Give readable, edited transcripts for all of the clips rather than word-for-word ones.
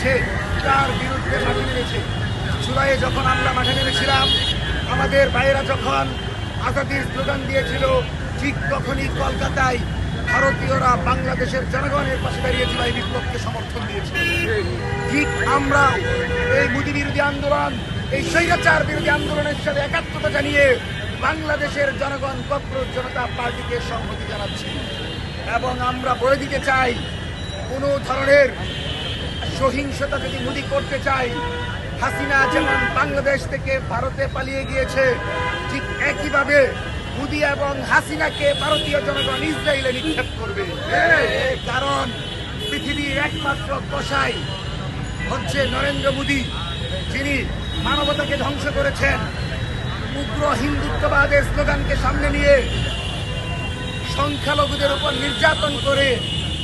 দেশে তার বিরুদ্ধে মাঠে নেমেছে। জুলাইয়ে যখন আমরা মাঠে নেমেছিলাম, আমাদের ভাইয়েরা যখন আজাদির স্লোগান দিয়েছিল, ঠিক তখনই কলকাতায় ভারতীয়রা বাংলাদেশের জনগণের পাশে দাঁড়িয়ে জুলাই বিপ্লবকে সমর্থন দিয়েছিল। ঠিক আমরা এই মোদী বিরোধী আন্দোলন, এই স্বৈরাচার বিরোধী আন্দোলনের সাথে একাত্মতা জানিয়ে বাংলাদেশের জনগণ ককরোচ জনতা পার্টিকে সংহতি জানাচ্ছি। এবং আমরা বলে দিতে চাই, কোনো ধরনের সহিংসতা যদি মোদী করতে চাই, হাসিনা যেমন বাংলাদেশ থেকে ভারতে পালিয়ে গিয়েছে, ঠিক একইভাবে মোদী এবং হাসিনাকে ভারতীয় জনগণ ইসরায়েলে নিক্ষেপ করবে। কারণ পৃথিবীর একমাত্র কসাই হচ্ছে নরেন্দ্র মোদী, যিনি মানবতাকে ধ্বংস করেছেন। উগ্র হিন্দুত্ববাদের স্লোগানকে সামনে নিয়ে সংখ্যালঘুদের উপর নির্যাতন করে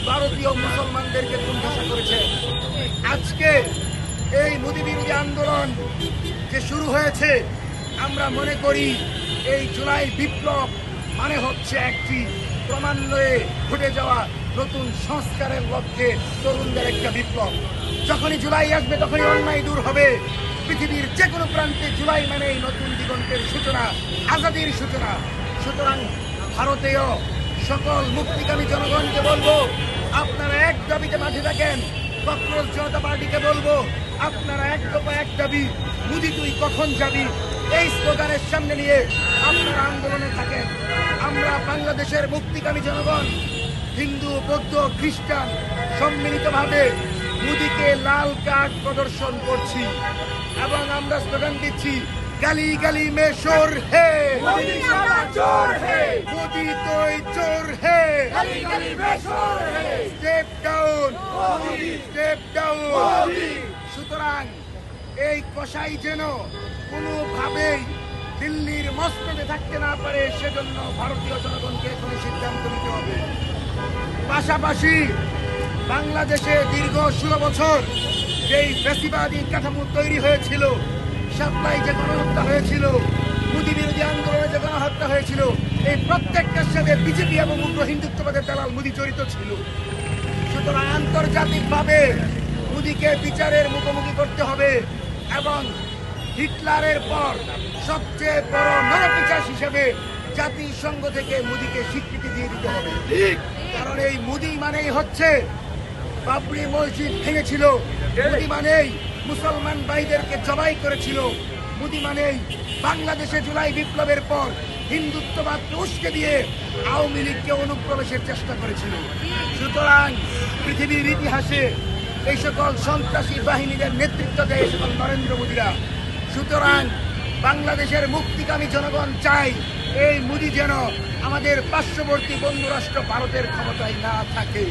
ভারতীয় মুসলমানদেরকে ধ্বংস করেছেন। আজকে এই মোদী বিরোধী আন্দোলন যে শুরু হয়েছে, আমরা মনে করি এই জুলাই বিপ্লব মানে হচ্ছে একটি ক্রমান্বয়ে ঘটে যাওয়া নতুন সংস্কারের লক্ষ্যে তরুণদের একটা বিপ্লব। যখনই জুলাই আসবে, তখনই অন্যায় দূর হবে। পৃথিবীর যে কোনো প্রান্তে জুলাই মানে নতুন দিগন্তের সূচনা, আজাদির সূচনা। সুতরাং ভারতীয় সকল মুক্তিকামী জনগণকে বলবো, আপনারা এক দাবিতে মাঠে থাকেন। ককরোচ জনতা পার্টিকে বলবো, আপনারা এক দফা এক দাবি, মোদী তুই কখন যাবি, এই স্লোগানের সামনে নিয়ে আপনারা আন্দোলনে থাকেন। আমরা বাংলাদেশের মুক্তিকামী জনগণ, হিন্দু, বৌদ্ধ, খ্রিস্টান সম্মিলিতভাবে মোদীকে লাল কার্ড প্রদর্শন করছি এবং আমরা স্লোগান দিচ্ছি, গালি গালি মে শোর হে, মোদী চোর হে, মোদী তুই চোর হে, গালি গালি মে শোর হে, স্টেপ ডাউন, স্টেপ ডাউন। সুতরাং এই কসাই যেন কোনোভাবেই দিল্লির মসনদে থাকতে না পারে, সেজন্য ভারতীয় জনগণকে কোনো সিদ্ধান্ত নিতে হবে। পাশাপাশি বাংলাদেশে দীর্ঘ 16 বছর যেই ফ্যাসিবাদী কাঠামো তৈরি হয়েছিল, সাপ্লাই যে গণহত্যা হয়েছিল, মোদী বিরোধী আন্দোলনে যে গণহত্যা হয়েছিল, এই প্রত্যেকটার সাথে বিজেপি এবং উগ্র হিন্দুত্ববাদের দালাল মোদী জড়িত ছিল। সুতরাং আন্তর্জাতিকভাবে মোদীকে বিচারের মুখোমুখি করতে হবে এবং হিটলারের পর সবচেয়ে বড় নরপিশাচ হিসেবে জাতিসংঘ থেকে মোদীকে স্বীকৃতি দিয়ে দিতে হবে। কারণ এই মোদী মানেই হচ্ছে বাবরি মসজিদ ভেঙেছিল, মোদী মানেই মুসলমান ভাইদেরকে জবাই করেছিল, মোদী মানেই বাংলাদেশে জুলাই বিপ্লবের পর হিন্দুত্ববাদকে উস্কে দিয়ে আওয়ামী লীগকে অনুপ্রবেশের চেষ্টা করেছিল। সুতরাং পৃথিবীর ইতিহাসে এই সকল সন্ত্রাসী বাহিনীদের নেতৃত্ব দেয় সকল নরেন্দ্র মোদীরা। সুতরাং বাংলাদেশের মুক্তিকামী জনগণ চাই, এই মোদী যেন আমাদের পার্শ্ববর্তী বন্ধু রাষ্ট্র ভারতের ক্ষমতায় না থাকে।